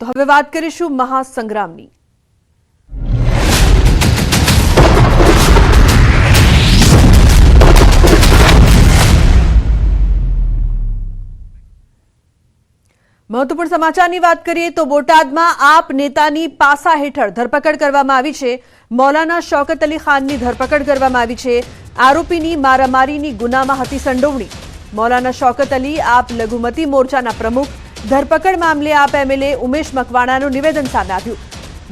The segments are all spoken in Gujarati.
તો હવે વાત કરીશું મહાસંગ્રામની। મહત્વપૂર્ણ સમાચારની વાત કરીએ તો બોટાદમાં આપ નેતાની પાસા હેઠળ ધરપકડ કરવામાં આવી છે। મૌલાના શૌકત અલી ખાનની ધરપકડ કરવામાં આવી છે। આરોપીની મારામારીની ગુનામાં હતી સંડોવણી। મૌલાના શૌકત અલી આપ લઘુમતી મોરચાના પ્રમુખ। ધરપકડ મામલે આપ એમએલએ ઉમેશ મકવાણાનું નિવેદન સામે આવ્યું।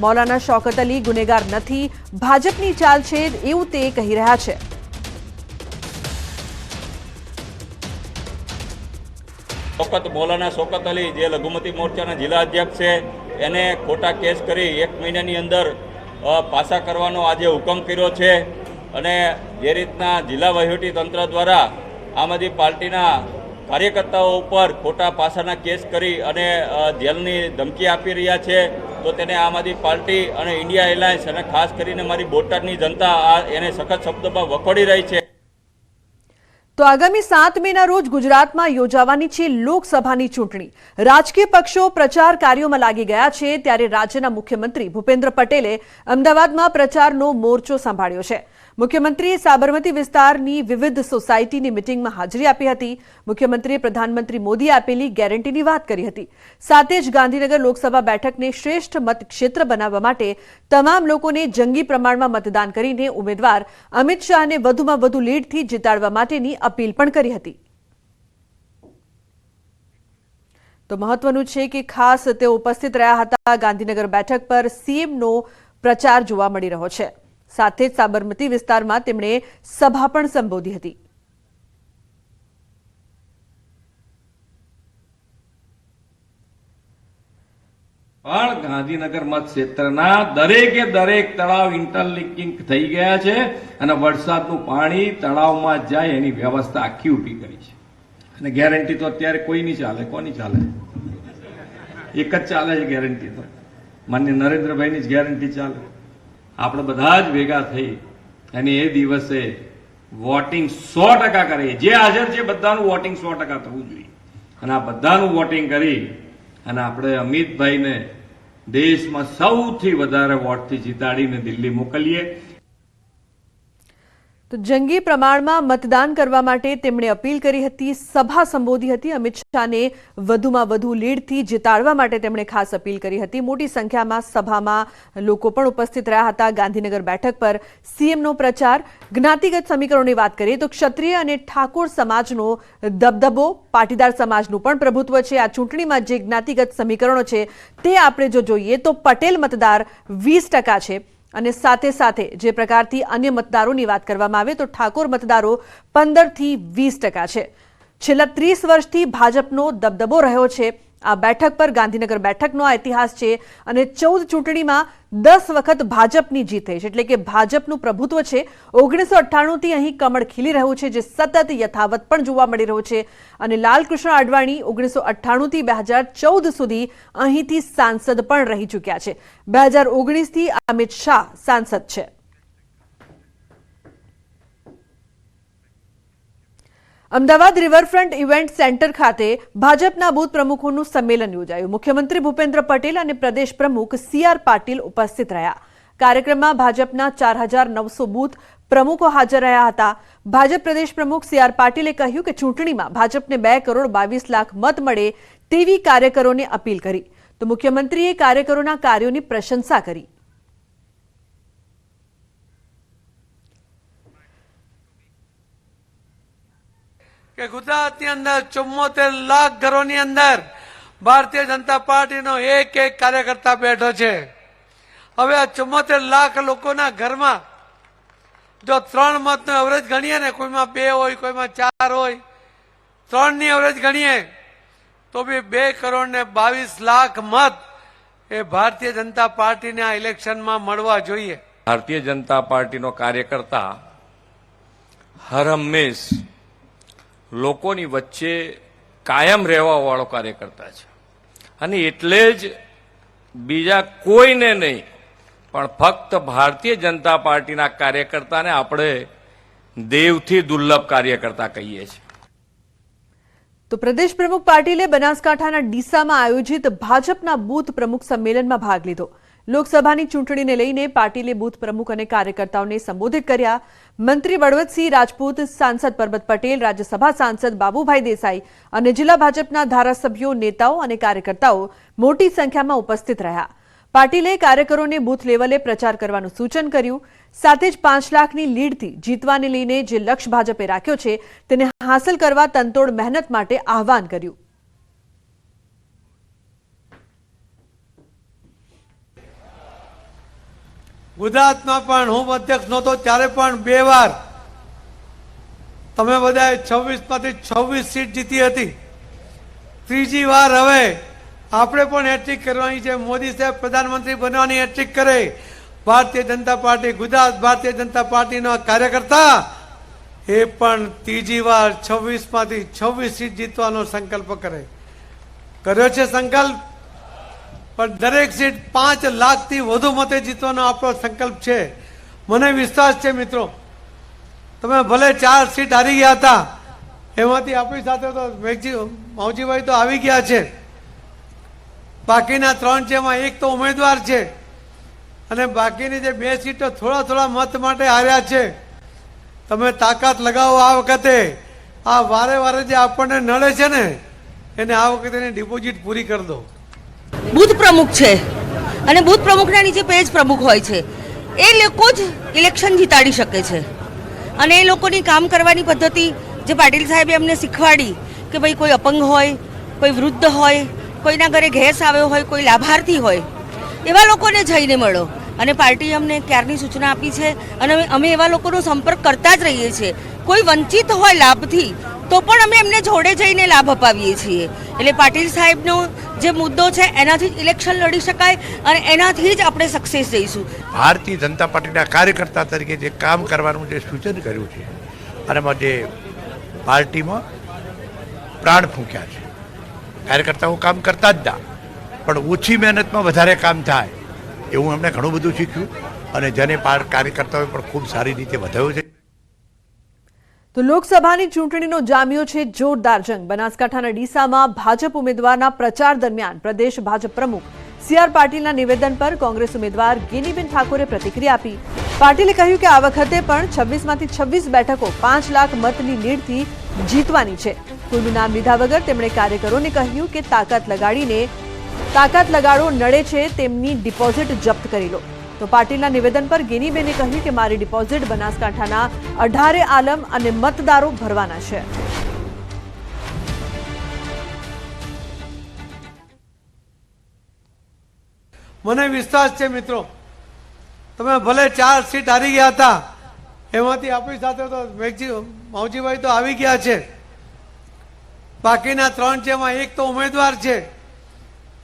મૌલાના શૌકત અલી ગુનેગાર નથી, ભાજપની ચાલ છે એવું તે કહી રહ્યા છે। મૌલાના શૌકત અલી જે લઘુમતી મોરચાના જિલ્લા અધ્યક્ષ છે એને ખોટા કેસ કરી 1 મહિનાની અંદર પાસા કરવાનો આજે હુકમ કર્યો છે અને જે રીતના જિલ્લા વહીવટી તંત્ર દ્વારા આમ આદમી પાર્ટીના કાર્યકર્તાઓ ઉપર ખોટા પાસાના કેસ કરી અને જેલની ધમકી આપી રહ્યા છે તો તેને આમ આદમી પાર્ટી અને ઇન્ડિયા એલાયન્સ અને ખાસ કરીને મારી બોટાદની જનતા એને સખત શબ્દોમાં વખોડી રહી છે। તો આગામી 7 મેના રોજ ગુજરાતમાં યોજાવાની છે લોકસભાની ચૂંટણી। રાજકીય પક્ષો પ્રચાર કાર્યોમાં લાગી ગયા છે ત્યારે રાજ્યના મુખ્યમંત્રી ભૂપેન્દ્ર પટેલે અમદાવાદમાં પ્રચારનો મોરચો સંભાળ્યો છે। મુખ્યમંત્રીએ સાબરમતી વિસ્તારની વિવિધ સોસાયટીની મિટિંગમાં હાજરી આપી હતી। મુખ્યમંત્રીએ પ્રધાનમંત્રી મોદીએ આપેલી ગેરંટીની વાત કરી હતી। સાથે જ ગાંધીનગર લોકસભા બેઠકને શ્રેષ્ઠ મતક્ષેત્ર બનાવવા માટે તમામ લોકોને જંગી પ્રમાણમાં મતદાન કરીને ઉમેદવાર અમિત શાહને વધુમાં વધુ લીડથી જીતાડવા માટેની અપીલ પણ કરી હતી। તો મહત્વનું છે કે ખાસ તેઓ ઉપસ્થિત રહ્યા હતા। ગાંધીનગર બેઠક પર સીએમનો પ્રચાર જોવા મળી રહ્યો છે। સાથે જ સાબરમતી વિસ્તારમાં તેમણે સભા પણ સંબોધી હતી। પણ ગાંધીનગર મત ક્ષેત્રના દરેકે દરેક તળાવ ઇન્ટરલિંકિંગ થઈ ગયા છે અને વરસાદનું પાણી તળાવમાં જાય એની વ્યવસ્થા આખી ઊભી કરી છે અને ગેરંટી તો અત્યારે કોઈ નહીં ચાલે। કોની ચાલે? એક જ ચાલે છે ગેરંટી તો માન્ય નરેન્દ્રભાઈની જ ગેરંટી ચાલે। આપણે બધા જ ભેગા થઈ અને એ દિવસે વોટિંગ 100% કરીએ। જે હાજર છે બધાનું વોટિંગ 100% થવું જોઈએ અને આ બધાનું વોટિંગ કરી અને આપણે અમિતભાઈને દેશમાં સૌથી વધારે વોટથી જીતાડીને દિલ્હી મોકલીએ। તો જંગી પ્રમાણમાં મતદાન કરવા માટે તેમણે અપીલ કરી હતી, સભા સંબોધી હતી। અમિત શાહને વધુમાં વધુ લીડથી જીતાડવા માટે તેમણે ખાસ અપીલ કરી હતી। મોટી સંખ્યામાં સભામાં લોકો પણ ઉપસ્થિત રહ્યા હતા। ગાંધીનગર બેઠક પર સીએમનો પ્રચાર। જ્ઞાતિગત સમીકરણોની વાત કરીએ તો ક્ષત્રિય અને ઠાકોર સમાજનો દબદબો, પાટીદાર સમાજનું પણ પ્રભુત્વ છે। આ ચૂંટણીમાં જે જ્ઞાતિગત સમીકરણો છે તે આપણે જો જોઈએ તો પટેલ મતદાર 20% છે અને સાથે સાથે જે પ્રકારથી અન્ય મતદારોની વાત કરવામાં આવે તો ઠાકોર મતદારો 15 થી 20% છે। છેલ્લા 30 વર્ષથી ભાજપનો દબદબો રહ્યો છે। આ બેઠક પર ગાંધીનગર બેઠકનો આ ઇતિહાસ છે અને 14 ચૂંટણીમાં 10 વખત ભાજપની જીત થઈ છે, એટલે કે ભાજપનું પ્રભુત્વ છે। 1998 થી અહીં કમળ ખીલી રહ્યું છે જે સતત યથાવત પણ જોવા મળી રહ્યું છે અને લાલકૃષ્ણ અડવાણી 1998 થી 2014 સુધી અહીંથી સાંસદ પણ રહી ચૂક્યા છે। 2019 થી અમિત શાહ સાંસદ છે। અમદાવાદ રિવરફ્રન્ટ ઇવેન્ટ સેન્ટર ખાતે ભાજપના બૂથ પ્રમુખોનું સંમેલન યોજાયું। મુખ્યમંત્રી ભૂપેન્દ્ર પટેલ અને પ્રદેશ પ્રમુખ CR પાટીલ ઉપસ્થિત રહ્યા। કાર્યક્રમમાં ભાજપના 4900 બૂથ પ્રમુખો હાજર રહ્યા હતા। ભાજપ પ્રદેશ પ્રમુખ CR પાટીલે કહ્યું કે ચૂંટણીમાં ભાજપને 2 કરોડ 22 લાખ મત મળે તેવી કાર્યકરોને અપીલ કરી। તો મુખ્યમંત્રીએ કાર્યકરોના કાર્યોની પ્રશંસા કરી। કે ગુજરાતની અંદર 74 લાખ ઘરોની અંદર ભારતીય જનતા પાર્ટીનો એક કાર્યકર્તા બેઠો છે। હવે આ 74 લાખ લોકોના ઘરમાં જો 3 મતનો એવરેજ ગણીએ ને, કોઈમાં 2 હોય, કોઈમાં 4 હોય, 3 ની એવરેજ ગણીએ તો બી 2 કરોડ ને 22 લાખ મત એ ભારતીય જનતા પાર્ટીને આ ઇલેક્શનમાં મળવા જોઈએ। ભારતીય જનતા પાર્ટીનો કાર્યકર્તા હર હંમેશ લોકોની વચ્ચે કાયમ રહેવા વાળો કાર્યકર્તા છે અને એટલે જ બીજા કોઈને નહીં પણ ફક્ત ભારતીય જનતા પાર્ટીના કાર્યકર્તાને આપણે દેવથી દુર્લભ કાર્યકર્તા કહીએ છીએ। તો પ્રદેશ પ્રમુખ પાટીલે બનાસકાંઠાના ડીસામાં આયોજિત ભાજપના બૂથ પ્રમુખ સંમેલનમાં ભાગ લીધો. લોકસભાની ચૂંટણીને લઈને પાટીલે બૂથ પ્રમુખ અને કાર્યકર્તાઓને સંબોધિત કર્યા. મંત્રી બળવંતસિંહ રાજપૂત, સાંસદ પરબત પટેલ, રાજ્યસભા સાંસદ બાબુભાઈ દેસાઈ અને જિલ્લા ભાજપના ધારાસભ્યો, નેતાઓ અને કાર્યકર્તાઓ મોટી સંખ્યામાં ઉપસ્થિત રહ્યા. પાટીલે કાર્યકરોને બૂથ લેવલે પ્રચાર કરવાનું સૂચન કર્યું. સાથે જ 5 લાખની લીડથી જીતવાને લઈને જે લક્ષ્ય ભાજપે રાખ્યો છે તેને હાંસલ કરવા તનતોડ મહેનત માટે આહવાન કર્યું. ગુજરાતમાં પણ હું અધ્યક્ષ નહોતો ત્યારે પણ 2 વાર તમે બધાએ 26માંથી 26 સીટ જીતી હતી. ત્રીજી વાર હવે આપણે પણ હેટ્રિક કરવાની છે. મોદી સાહેબ પ્રધાનમંત્રી બનવાની હેટ્રિક કરે. ભારતીય જનતા પાર્ટી, ગુજરાત ભારતીય જનતા પાર્ટીનો કાર્યકર્તા એ પણ ત્રીજી વાર 26માંથી 26 સીટ જીતવાનો સંકલ્પ કર્યો છે સંકલ્પ. પણ દરેક સીટ 5 લાખથી વધુ મતે જીતવાનો આપણો સંકલ્પ છે. મને વિશ્વાસ છે મિત્રો, તમે ભલે 4 સીટ હારી ગયા હતા, એમાંથી આપણી સાથે તો માવજીભાઈ તો આવી ગયા છે. બાકીના 3 છે, એમાં એક તો ઉમેદવાર છે અને બાકીની જે 2 સીટો થોડા મત માટે હાર્યા છે. તમે તાકાત લગાવો આ વખતે. આ વારે જે આપણને નડે છે ને એને આ વખતે ડિપોઝિટ પૂરી કરી દો. બૂથ પ્રમુખ છે અને બૂથ પ્રમુખના નીચે પેજ પ્રમુખ હોય છે. એ લોકો જ ઇલેક્શન જીતાડી શકે છે. અને એ લોકોની કામ કરવાની પદ્ધતિ જે પાટીલ સાહેબે અમને શીખવાડી કે ભાઈ કોઈ અપંગ હોય, કોઈ વૃદ્ધ હોય, કોઈના ઘરે ગેસ આવ્યો હોય, કોઈ લાભાર્થી હોય, એવા લોકોને જઈને મળો. અને પાર્ટીએ અમને ક્યારની સૂચના આપી છે અને અમે એવા લોકોનો સંપર્ક કરતા જ રહીએ છીએ. કોઈ વંચિત હોય લાભથી તો પણ અમે એમને જોડે જઈને લાભ અપાવીએ છીએ. એટલે પાટીલ સાહેબનો જે મુદ્દો છે એનાથી જ ઇલેક્શન લડી શકાય અને એનાથી જ આપણે સક્સેસ જઈશું. ભારતીય જનતા પાર્ટીના કાર્યકર્તા તરીકે જે કામ કરવાનું જે સૂચન કર્યું છે અને એમાં જે પાર્ટીમાં પ્રાણ ફૂંક્યા છે. કાર્યકર્તાઓ કામ કરતા જ ના, પણ ઓછી મહેનતમાં વધારે કામ થાય એવું એમણે ઘણું બધું શીખ્યું અને જેને કાર્યકર્તાઓએ પણ ખૂબ સારી રીતે વધાવ્યું છે. તો લોકસભાની ચૂંટણીનો જામ્યો છે જોરદાર જંગ. બનાસકાંઠાના ડીસામાં ભાજપ ઉમેદવારના પ્રચાર દરમિયાન પ્રદેશ ભાજપ પ્રમુખ CR પાટીલના નિવેદન પર કોંગ્રેસ ઉમેદવાર ગેનીબેન ઠાકોરે પ્રતિક્રિયા આપી. પાટીલે કહ્યું કે આ વખતે પણ 26માંથી 26 બેઠકો 5 લાખ મતની લીડથી જીતવાની છે. કોઈનું નામ લીધા વગર તેમણે કાર્યકરોને કહ્યું કે તાકાત લગાડો, નડે છે તેમની ડિપોઝિટ જપ્ત કરી લો. તો પાટીલના નિવેદન પર ગેનીબેને કહ્યું કે મારી ડિપોઝિટ બનાસકાંઠાના 18 આલમ અને મતદારો ભરવાના છે. મને વિશ્વાસ છે મિત્રો, તમે ભલે 4 સીટ હારી ગયા હતા, એમાંથી આપણી સાથે તો માવજીભાઈ તો આવી ગયા છે. બાકીના 3 છે, એમાં એક તો ઉમેદવાર છે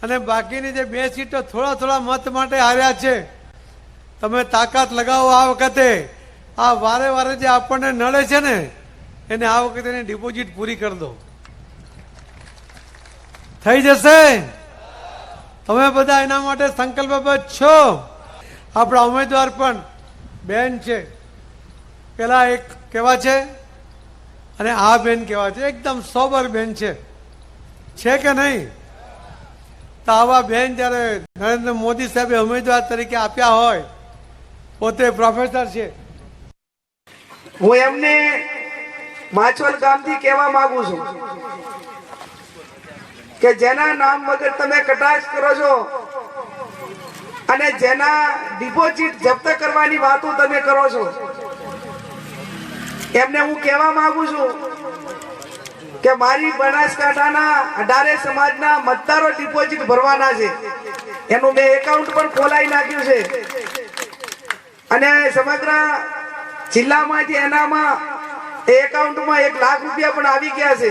અને બાકીની જે 2 સીટો થોડા મત માટે હાર્યા છે. તમે તાકાત લગાવો આ વખતે. આ વારે જે આપણને નડે છે ને એને આ વખતે ડિપોઝિટ પૂરી કરી દો. થઈ જશે. તમે બધા એના માટે સંકલ્પબદ્ધ છો. આપણા ઉમેદવાર પણ બેન છે. પેલા એક કેવા છે અને આ બેન કેવા છે, એકદમ સોબર બેન છે કે નહીં? તો આવા બેન જ્યારે નરેન્દ્ર મોદી સાહેબે ઉમેદવાર તરીકે આપ્યા હોય, પોતે પ્રોફેસર છે. હું એમને માછવલ ગામથી કહેવા માંગુ છું કે જેના નામ વગર તમે કટાક્ષ કરો છો અને જેના ડિપોઝિટ જપ્ત કરવાની વાતો તમે કરો છો, એમને હું કહેવા માંગુ છું કે મારી બનાસકાંઠાના 18 સમાજના મતદારો ડિપોઝિટ ભરવાના છે. એનું મેં એકાઉન્ટ પણ ખોલાવી નાખ્યું છે અને સમગ્ર જિલ્લામાંથી એનામાં એકાઉન્ટમાં 1 લાખ રૂપિયા પણ આવી ગયા છે.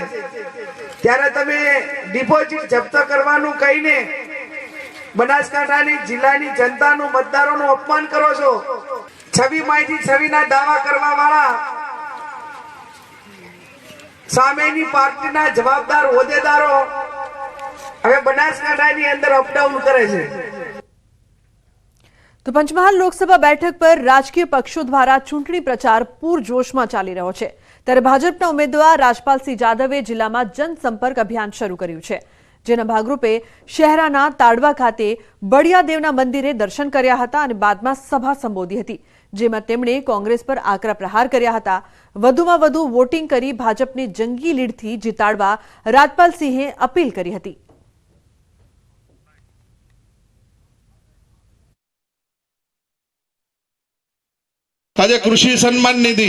ત્યારે તમે ડિપોઝિટ જપ્ત કરવાનું કહીને બનાસકાંઠાની જિલ્લાની જનતાનું, મતદારોનું અપમાન કરો છો. 26માંથી 26ના દાવા કરવા વાળા સામેની પાર્ટીના જવાબદાર હોદ્દેદારો હવે બનાસકાંઠાની અંદર અપડાઉન કરે છે. તો પંચમહાલ લોકસભા બેઠક પર રાજકીય પક્ષો દ્વારા ચૂંટણી પ્રચાર પૂરજોશમાં ચાલી રહ્યો છે. ત્યારે ભાજપના ઉમેદવાર રાજપાલસિંહ જાદવે જિલ્લામાં જનસંપર્ક અભિયાન શરૂ કર્યું છે, જેના ભાગરૂપે શહેરાના તાડવા ખાતે બળિયાદેવના મંદિરે દર્શન કર્યા હતા અને બાદમાં સભા સંબોધી હતી, જેમાં તેમણે કોંગ્રેસ પર આકરા પ્રહાર કર્યા હતા. વધુમાં વધુ વોટિંગ કરી ભાજપને જંગી લીડથી જીતાડવા રાજપાલસિંહે અપીલ કરી હતી. આજે કૃષિ સન્માન નિધિ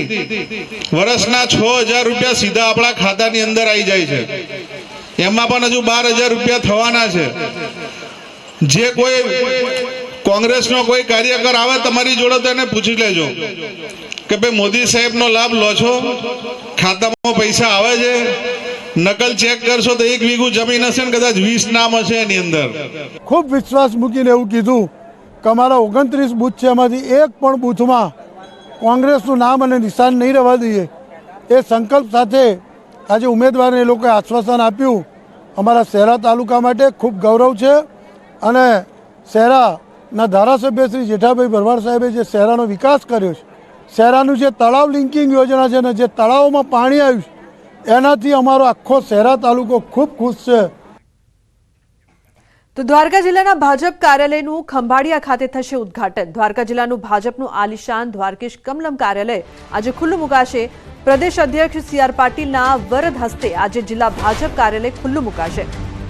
વર્ષના 6,000 રૂપિયા સીધા આપણા ખાતાની અંદર આવી જાય છે. એમાં પણ હજુ 12,000 રૂપિયા થવાના છે. જે કોઈ કોંગ્રેસનો કોઈ કાર્યકર આવે તમારી જોડે તો એને પૂછી લેજો કે ભાઈ મોદી સાહેબનો લાભ લો છો, ખાતામાં પૈસા આવે છે? નકલ ચેક કરશો તો 1 વીઘું જમીન હશે ને કદાચ 20 નામ હશે એની અંદર. ખૂબ વિશ્વાસ મૂકીને એવું કીધું કે અમારા 29 બૂથ છે, એમાંથી એક પણ બૂથમાં કોંગ્રેસનું નામ અને નિશાન નહીં રહેવા દઈએ. એ સંકલ્પ સાથે આજે ઉમેદવારને એ લોકોએ આશ્વાસન આપ્યું. અમારા શહેરા તાલુકા માટે ખૂબ ગૌરવ છે અને શહેરાના ધારાસભ્ય શ્રી જેઠાભાઈ ભરવાડ સાહેબે જે શહેરાનો વિકાસ કર્યો છે, શહેરાનું જે તળાવ લિંકિંગ યોજના છે ને જે તળાવોમાં પાણી આવ્યું છે, એનાથી અમારો આખો શહેરા તાલુકો ખૂબ ખુશ છે. તો દ્વારકા જિલ્લાના ભાજપ કાર્યાલયનું ખંભાળિયા ખાતે થશે ઉદ્ઘાટન. દ્વારકા જિલ્લાનું ભાજપનું આલિશાન દ્વારકેશ કમલમ કાર્યાલય આજે ખુલ્લું મુકાશે. પ્રદેશ અધ્યક્ષ CR પાટીલના વરદ હસ્તે આજે જિલ્લા ભાજપ કાર્યાલય ખુલ્લું મુકાશે.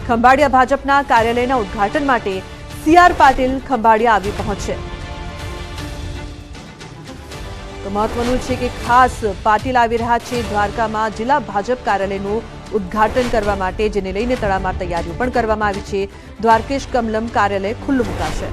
ખંભાળિયા ભાજપના કાર્યાલયના ઉદ્ઘાટન માટે CR પાટીલ ખંભાળિયા આવી પહોંચશે. તો મહત્વનું છે કે ખાસ પાટીલ આવી રહ્યા છે દ્વારકામાં જિલ્લા ભાજપ કાર્યાલયનું ઉદ્ઘાટન કરવા માટે, જેને લઈને તડામાર તૈયારીઓ પણ કરવામાં આવી છે. દ્વારકેશ કમલમ કાર્યાલય ખુલ્લું મુકાશે.